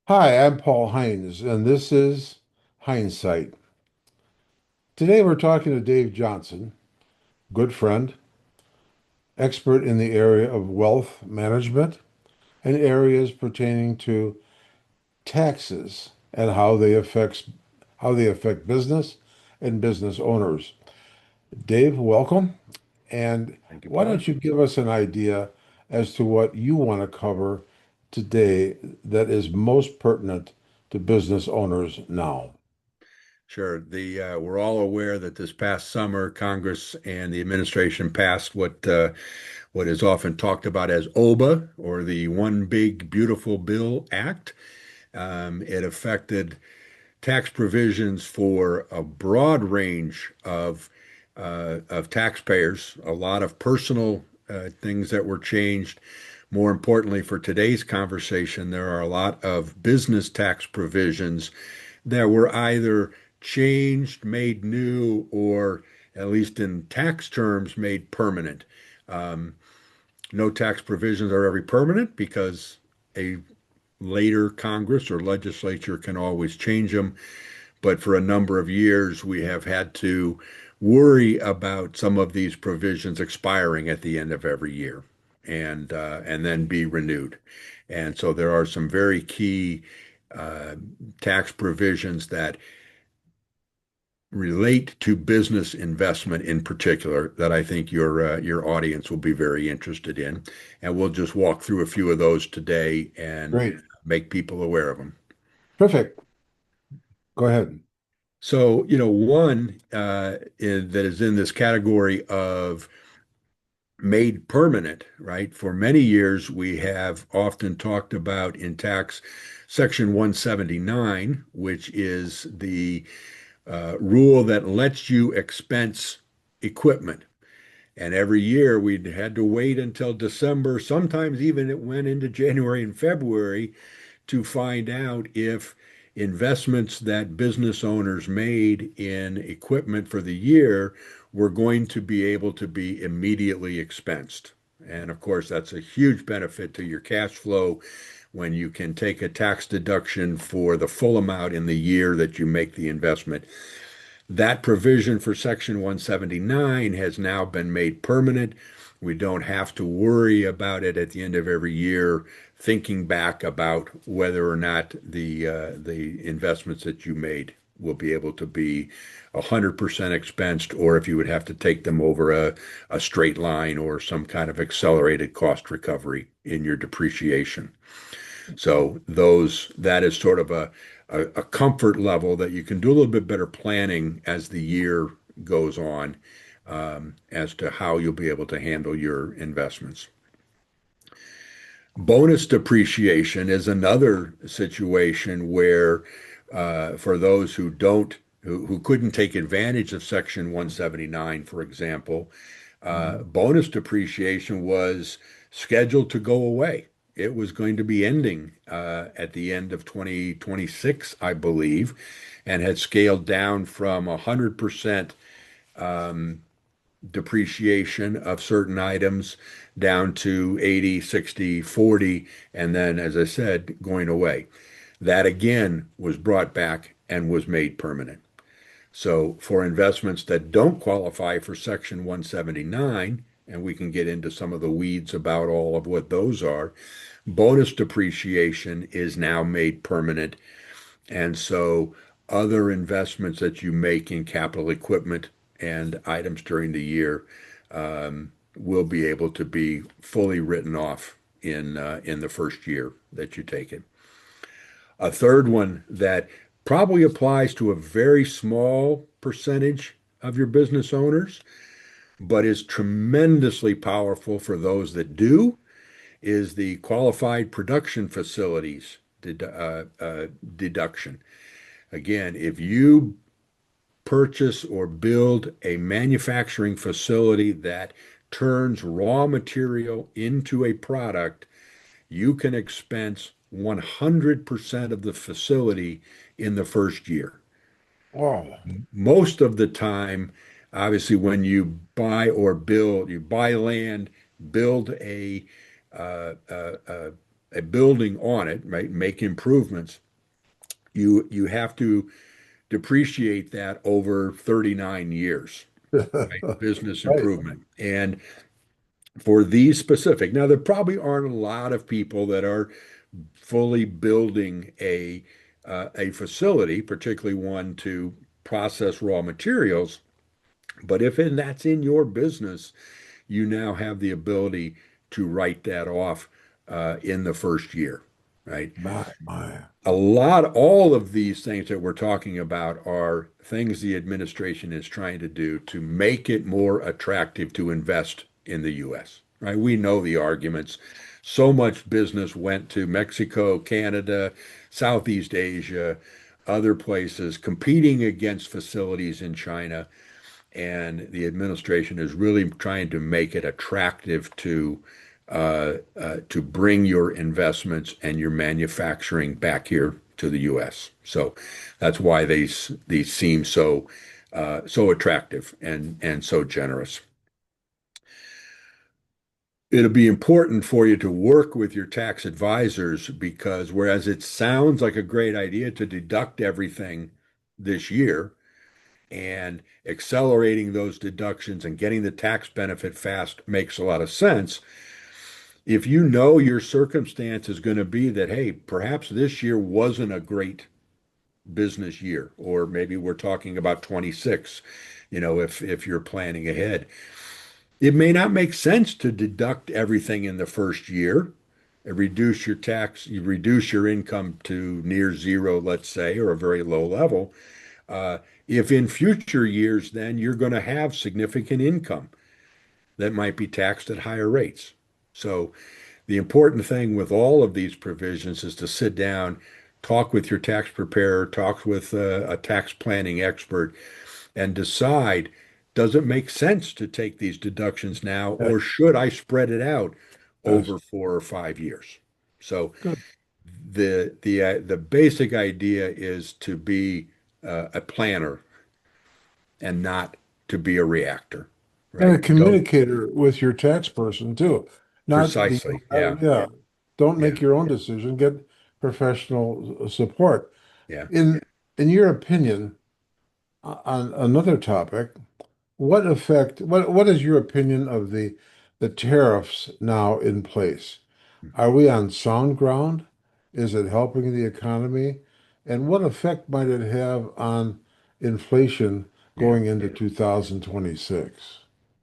Hi, I'm Paul Heinz, and this is Heinze-Sight. Today we're talking to Dave Johnson, good friend, expert in the area of wealth management and areas pertaining to taxes and how they affect business and business owners. Dave, welcome. And Thank you, why Paul. don't you give us an idea as to what you want to cover today that is most pertinent to business owners now? Sure. We're all aware that this past summer, Congress and the administration passed what is often talked about as OBA, or the One Big Beautiful Bill Act. It affected tax provisions for a broad range of taxpayers, a lot of personal things that were changed. More importantly, for today's conversation, there are a lot of business tax provisions that were either changed, made new, or at least in tax terms, made permanent. Um, no tax provisions are ever permanent because a later Congress or legislature can always change them. But for a number of years, we have had to worry about some of these provisions expiring at the end of every year and then be renewed. And so there are some very key uh, tax provisions that relate to business investment in particular that I think your audience will be very interested in. And we'll just walk through a few of those today and Great. make people aware of them. Perfect. Go ahead. So, one that is in this category of made permanent, right? For many years, we have often talked about in tax Section 179, which is the rule that lets you expense equipment. And every year we'd had to wait until December, sometimes even it went into January and February to find out if investments that business owners made in equipment for the year were going to be able to be immediately expensed. And of course, that's a huge benefit to your cash flow when you can take a tax deduction for the full amount in the year that you make the investment. That provision for Section 179 has now been made permanent. We don't have to worry about it at the end of every year, thinking back about whether or not the investments that you made will be able to be 100% expensed, or if you would have to take them over a straight line or some kind of accelerated cost recovery in your depreciation. So that is sort of a comfort level that you can do a little bit better planning as the year goes on, as to how you'll be able to handle your investments. Bonus depreciation is another situation where, for those who couldn't take advantage of Section 179, for example, Mhm. bonus depreciation was scheduled to go away. It was going to be ending at the end of 2026, I believe, and had scaled down from 100% depreciation of certain items down to 80, 60, 40, and then, as I said, going away. That again was brought back and was made permanent. So for investments that don't qualify for Section 179, and we can get into some of the weeds about all of what those are, bonus depreciation is now made permanent. And so other investments that you make in capital equipment and items during the year will be able to be fully written off in the first year that you take it. A third one that probably applies to a very small percentage of your business owners, but is tremendously powerful for those that do, is the qualified production facilities deduction. Again, if you purchase or build a manufacturing facility that turns raw material into a product, you can expense 100% of the facility in the first year. Oh, Most of the time, obviously, when you buy or build, you buy land, build uh, uh, uh, a building on it, right, make improvements, you have to depreciate that over 39 years, right? Business Right. improvement. And for these specific, now there probably aren't a lot of people that are fully building a facility, particularly one to process raw materials. But if that's in your business, you now have the ability to write that off in the first year, right? My. All of these things that we're talking about are things the administration is trying to do to make it more attractive to invest in the US, right? We know the arguments. So much business went to Mexico, Canada, Southeast Asia, other places, competing against facilities in China. And the administration is really trying to make it attractive to bring your investments and your manufacturing back here to the U.S. So that's why these seem so attractive and so generous. It'll be important for you to work with your tax advisors because whereas it sounds like a great idea to deduct everything this year, and accelerating those deductions and getting the tax benefit fast makes a lot of sense. If you know your circumstance is going to be that, hey, perhaps this year wasn't a great business year, or maybe we're talking about 26, if you're planning ahead, it may not make sense to deduct everything in the first year and reduce your tax, you reduce your income to near zero, let's say, or a very low level. Uh, if in future years, then you're going to have significant income that might be taxed at higher rates. So the important thing with all of these provisions is to sit down, talk with your tax preparer, talk with a tax planning expert, and decide, does it make sense to take these deductions now, Yeah, or should I spread it out yes. over 4 or 5 years? So Good. the basic idea is to be a planner and not to be a reactor, And a right? Don't communicator with your tax person too. Not the, precisely. Yeah. yeah, don't Yeah. make your own decision. Get professional support. Yeah. In in your opinion, on another topic, what is your opinion of the tariffs now in place? Are we on sound ground? Is it helping the economy? And what effect might it have on inflation Yeah. going into 2026?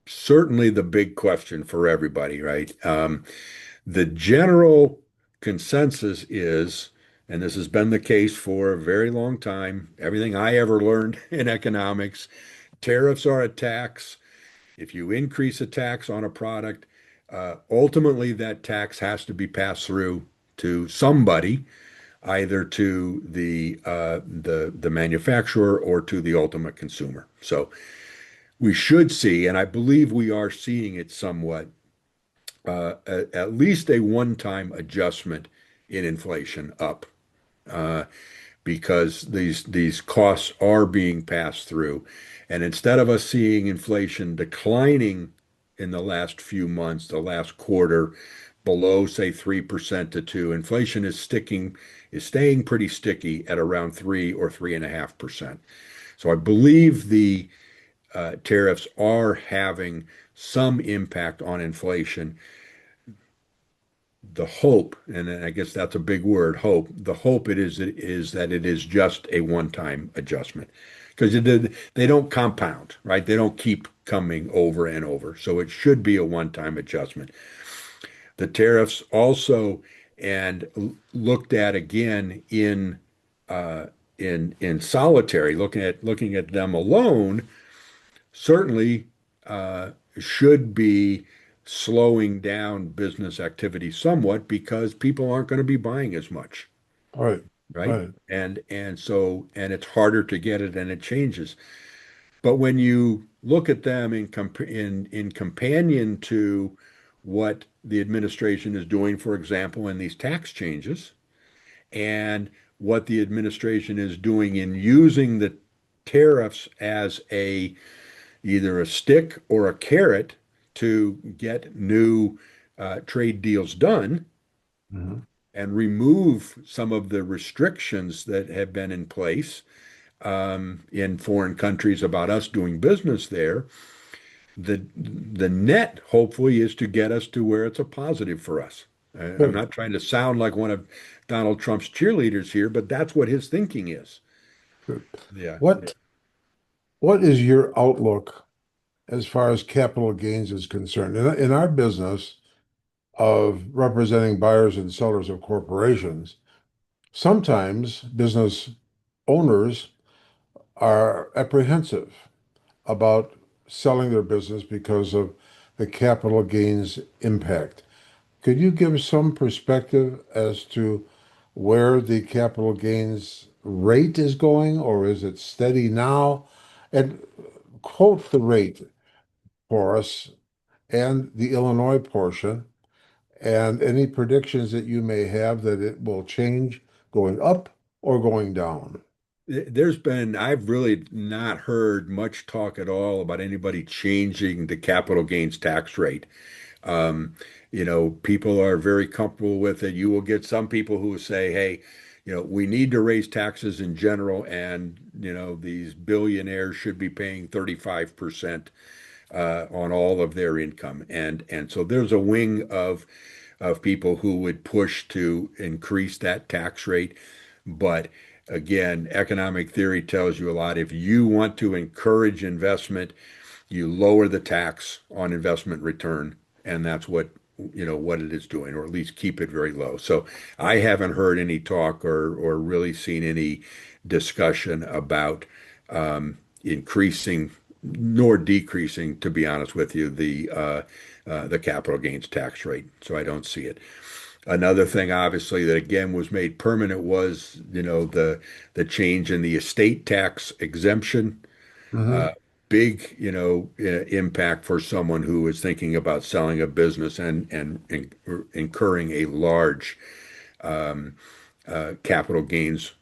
Certainly the big question for everybody, right? The general consensus is, and this has been the case for a very long time, everything I ever learned in economics, tariffs are a tax. If you increase a tax on a product, ultimately that tax has to be passed through to somebody, either to the manufacturer or to the ultimate consumer. So we should see, and I believe we are seeing it somewhat, at least a one-time adjustment in inflation up, uh, because these costs are being passed through. And instead of us seeing inflation declining in the last few months, the last quarter, below, say, 3% to 2, inflation is staying pretty sticky at around 3 or 3.5%. So I believe the tariffs are having some impact on inflation. The hope, and I guess that's a big word, hope. The hope it is that it is just a one-time adjustment because they don't compound, right? They don't keep coming over and over. So it should be a one-time adjustment. The tariffs also, and looked at again uh, in solitary, looking at them alone, certainly should be slowing down business activity somewhat because people aren't going to be buying as much, Right, right? right. And it's harder to get it and it changes. But when you look at them in companion to what the administration is doing, for example, in these tax changes, and what the administration is doing in using the tariffs as a either a stick or a carrot to get new trade deals done, Mhm. and remove some of the restrictions that have been in place in foreign countries about us doing business there, the net hopefully is to get us to where it's a positive for us. I'm Good. not trying to sound like one of Donald Trump's cheerleaders here, but that's what his thinking is. Good. Yeah. What what is your outlook as far as capital gains is concerned? In our business of representing buyers and sellers of corporations, sometimes business owners are apprehensive about selling their business because of the capital gains impact. Could you give some perspective as to where the capital gains rate is going, or is it steady now? And quote the rate for us and the Illinois portion, and any predictions that you may have that it will change going up or going down. I've really not heard much talk at all about anybody changing the capital gains tax rate. Um, People are very comfortable with it. You will get some people who say, hey, we need to raise taxes in general, and, these billionaires should be paying 35% on all of their income. And so there's a wing of people who would push to increase that tax rate. But again, economic theory tells you a lot. If you want to encourage investment, you lower the tax on investment return, and that's what it is doing, or at least keep it very low. So I haven't heard any talk or really seen any discussion about increasing nor decreasing, to be honest with you, the capital gains tax rate. So I don't see it. Another thing, obviously, that again was made permanent was, the change in the estate tax exemption. Hmm. Big, impact for someone who is thinking about selling a business and incurring a large capital gains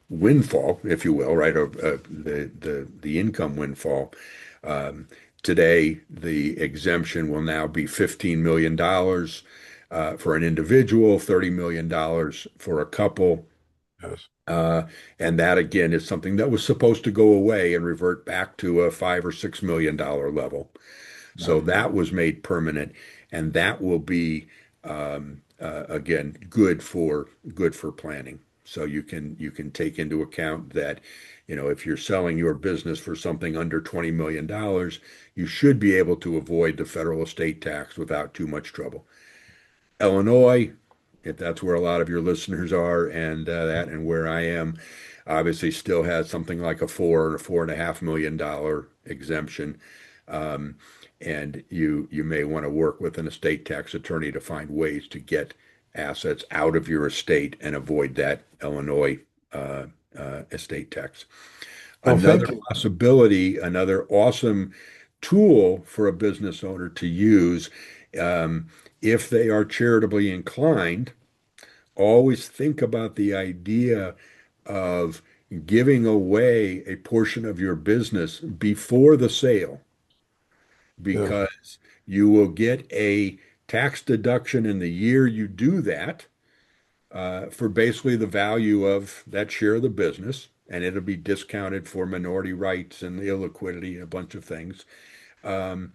windfall, if you will, right? Or the income windfall. Um, Today, the exemption will now be $15 million for an individual, $30 million for a couple. Yes. Uh, and that again is something that was supposed to go away and revert back to a $5 or $6 million level. So Right. that was made permanent, and that will be again good for planning. So you can take into account that, if you're selling your business for something under $20 million, you should be able to avoid the federal estate tax without too much trouble. Illinois, if that's where a lot of your listeners are, and where I am, obviously still has something like a $4 or $4.5 million exemption. Um, and you may want to work with an estate tax attorney to find ways to get assets out of your estate and avoid that Illinois uh, estate tax. Well, Another thank you. possibility, another awesome tool for a business owner to use, um, if they are charitably inclined, always think about the idea of giving away a portion of your business before the sale, Yes. because you will get a tax deduction in the year you do that for basically the value of that share of the business, and it'll be discounted for minority rights and illiquidity and a bunch of things. Um,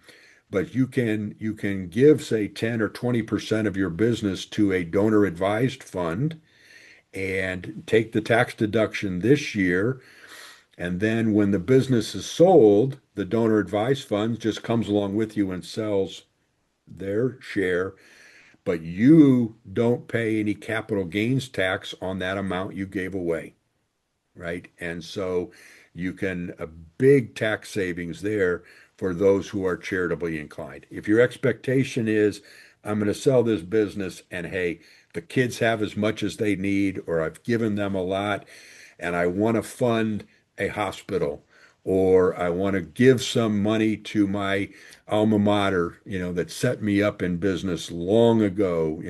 but you can give, say, 10 or 20% of your business to a donor advised fund and take the tax deduction this year. And then when the business is sold, the donor advised fund just comes along with you and sells their share, but you don't pay any capital gains tax on that amount you gave away, right? And so you can a big tax savings there for those who are charitably inclined. If your expectation is, I'm going to sell this business and hey, the kids have as much as they need, or I've given them a lot and I want to fund a hospital, or I want to give some money to my alma mater, that set me up in business long ago,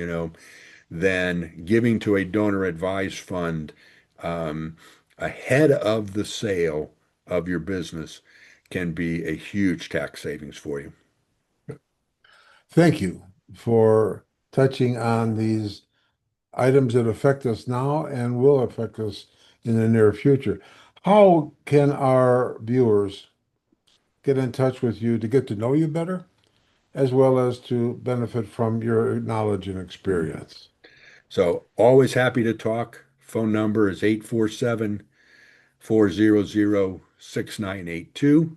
then giving to a donor advised fund um, ahead of the sale of your business can be a huge tax savings for you. Thank you for touching on these items that affect us now and will affect us in the near future. How can our viewers get in touch with you to get to know you better, as well as to benefit from your knowledge and experience? So always happy to talk. Phone number is 847-400-6982.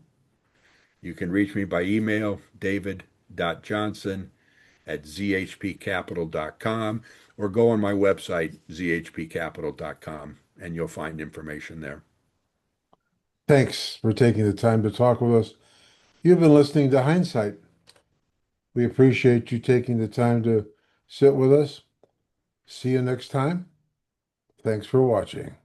You can reach me by email, david.johnson@zhpcapital.com, or go on my website, zhpcapital.com, and you'll find information there. Thanks for taking the time to talk with us. You've been listening to Hindsight. We appreciate you taking the time to sit with us. See you next time. Thanks for watching.